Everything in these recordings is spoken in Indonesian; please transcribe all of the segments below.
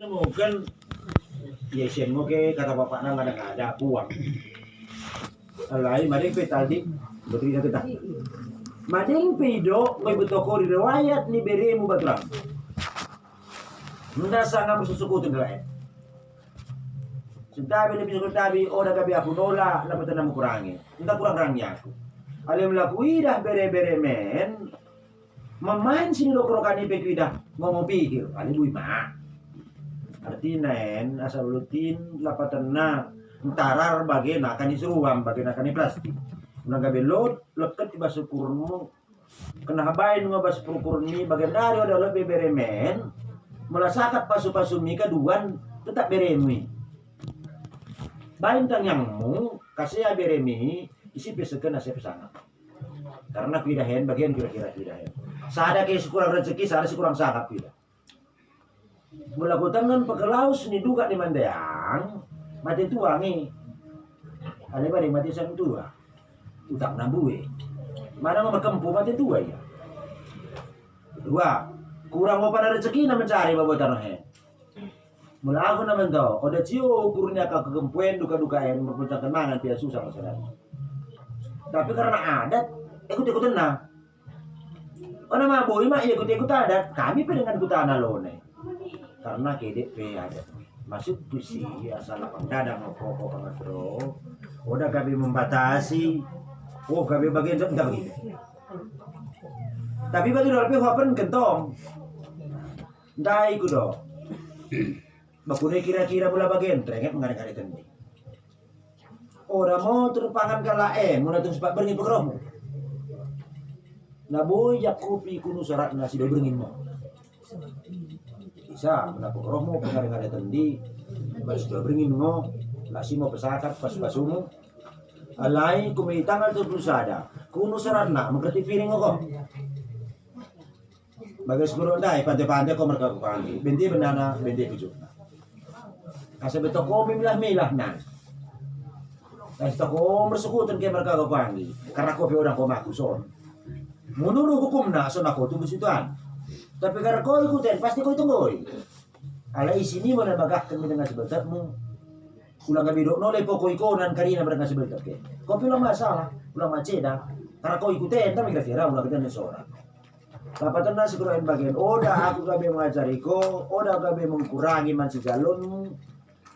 Mungkin ya sen mo ke kata bapak nang ada puang. Alai mading pe tadi betul kita. Mading pido may betoko di riwayat ni beremu baturan. Nda sanga mususukutin lain. Sentabi ni bisukul tabi oda gabi aku nola na petana kurangi. Nda kurang rangnya aku. Alim lakui dah bere-bere men. Mamain sini lo kerokani pe kuidah ngomong pikir. Ali bui mak. Artinya asal lutin lapatena ntarar bagian akan disuruham bagian akan plastik. Unaga belot leket di basu kurunmu kena habain ngobas kurun ni bagian dari ada lebih beremen melasakat pasu-pasu mika duan tetap beremi. Bain tang yangmu kasih beremi isi pesekan asep sana. Karena pidahen bagian kira-kira pidahen. Sada ke kurang rezeki, sada kurang sakap pidah. Mula kutangan pekelaus ni duga di mandeang mati tua ni ada bari mati sang tua utang nambue mana mau berkempu mati tua ya dua kurang mau pada rezeki na mencari babotan he mula aku naman tau oda cio ukurnya ka kekempuan duka-duka yang berpuncak mangan pia susah masalah tapi karena adat ikut-ikutan nah ona maboi mah ikut-ikut adat kami dengan kutana lone karena KDP ada masuk tusi asal pangdadang pokok pengasro udah kami membatasi kami bagian enggak begitu tapi bagi dolpe hopen gentong ndai kudo bakune kira-kira pula bagian trenget mengarik-arik tendi ora mau terpangan kala mulai terus pak beringin pekromu naboy yakupi kuno syarat nasi do beringin mo bisa menapuk rohmu pengaring-aring tendi baru sudah beringin mo lasi mo pesakat pas-pasumu alai kumitangal tu belusada kuno sarana mengerti piring kok bagai seguro dai pantai-pantai kok mereka kupangi benti benana benti pujuk kasih betok ko milah-milah nan kasih toko bersekutan ke mereka kupangi karena kopi orang ko makuson menurut hukumna son aku tunggu situan tapi karena kau ikutin pasti kau tungguin. Alai sini mana bagah kami dengan sebentarmu. Ulang kami dok nolai pokok ikonan karina dengan sebentar ke. Kau bilang masalah, ulang maceda. Karena kau ikutin, tapi kira-kira ulang kita seorang. Kapatan nasi kurangin bagian. Oda aku kami mengajari kau, oda kami mengurangi mansi galonmu.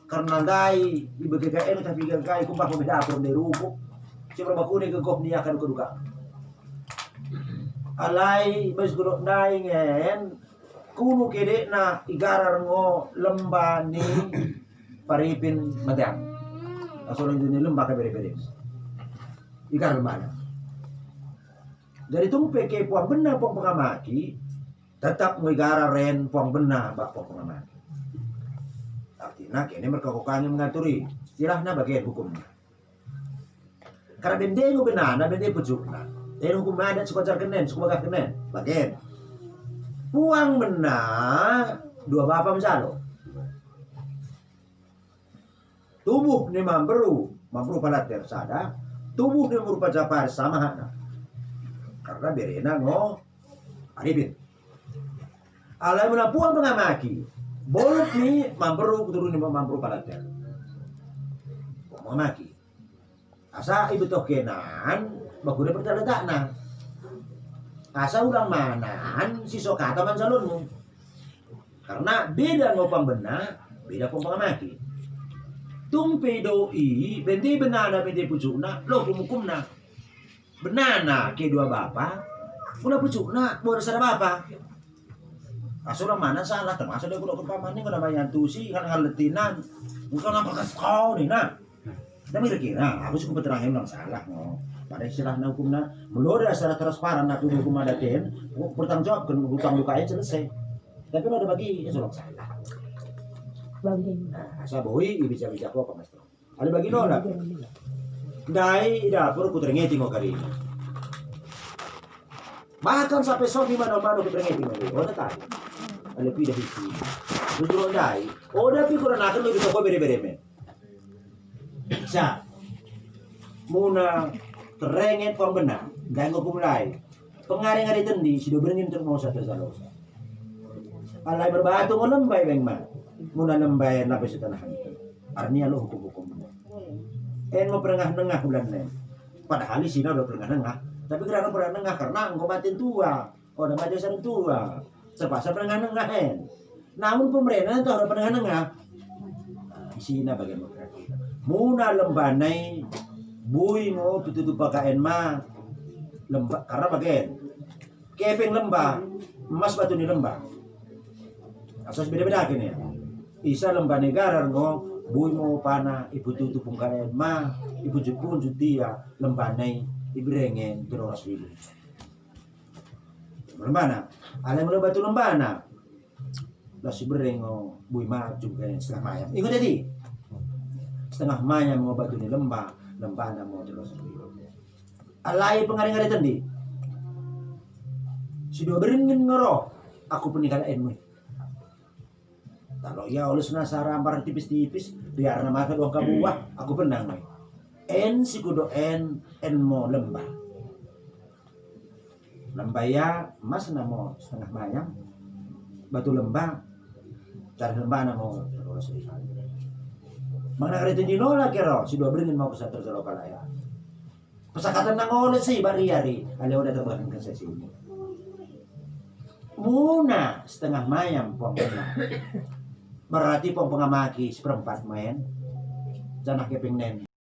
Karena dai di BKKN tapi kai kumpah pembeda pun dari rukuk. Siapa bakune ke kau ni akan keduka. Alai bes guruk daingen kuno kede na igarar ngo lemba ni paripin madang asal ini lemba ka bere-bere igar mana dari tung peke puang benar puang pengamaki tetap ngigara ren puang benar bak puang pengamaki artinya kene mereka kokanya mengaturi istilahnya bagian hukumnya karena bende ngo benana bende pujukna hukum adat suka jar kenen, suka bagah kenen, bagian. Puang benar dua bapak misalo. Tubuh ni mamberu palater sada, tubuh ni merupa japar sama hana. Karena berena ngo aribin. Alai muna puang pengamaki. Bolot ni mamberu turun ni mamberu palater. Pengamaki. Asa ibu tokenan baguda pertanda asa ulang manan si sokata man salonmu karena beda ngopang benar beda pompang mati tumpe doi benti benana benti pucukna lo kumukumna benana ke dua bapak mula pucukna boleh sada bapak asa ulang mana salah termasuk dia kulo kepamani ko namanya tusi kan ngaletinan bukan apa kau nih nah tapi kira aku suka terangin ulang salah no pada istilahnya hukumnya melora secara transparan nak hukum adatin bertanggung jawab kan hutang lukanya selesai tapi ada bagi ya solok salah asa boy bisa kok mas ada bagi nolak dai dapur ku terngeti ngo kali bahkan sampai sobi mana-mana ku terngeti ngo tadi ada pindah isi justru dai pi kurang akan lebih toko bere-bere men bisa muna terenget pang benar, ganggu kumulai. Pengaring hari tendi, sudah beringin untuk mau satu salosa. Alai berbatu ngelembay beng mah. Muna lembayan lapis sa tanahan ito. Arniya lo hukum-hukum mo. Mo perengah-nengah bulan nen. Padahal sina udah perengah-nengah. Tapi kerana perengah-nengah karena engkau matiin tua. Oh, udah mati sarang tua. Sepasa perengah-nengah Namun pemerintah itu udah perengah-nengah. Sina bagian berarti. Muna lembanai bui mo tutup pakain ma lembah karena bagian keping lembah emas batu ni lembah asas beda-beda gini ya isa lembah negara ngo bui mo pana ibu tutup pakain ma ibu jepun jutia lembanai ibrengen 300.000 lembana ale mulai batu lembana lah si berengo bui ma juga setengah mayam ikut jadi setengah mayam mau batu ni lembah lembana mau 300.000 alai pengaring-aring tadi si dua beringin ngero aku peninggal enmu kalau ya oleh senasara ampar tipis-tipis biar nama ke uang kabuah aku penang en si kudo en mo lembah ya mas namo setengah mayam batu lembah cari lembah namo terus mana kali itu dinola kero si dua beringin mau pesat terus lokal ya pesakatan nang oleh sih bari-ari ale udah terbang ke sini muna setengah mayam pong berarti pong pengamaki seperempat main janah keping nen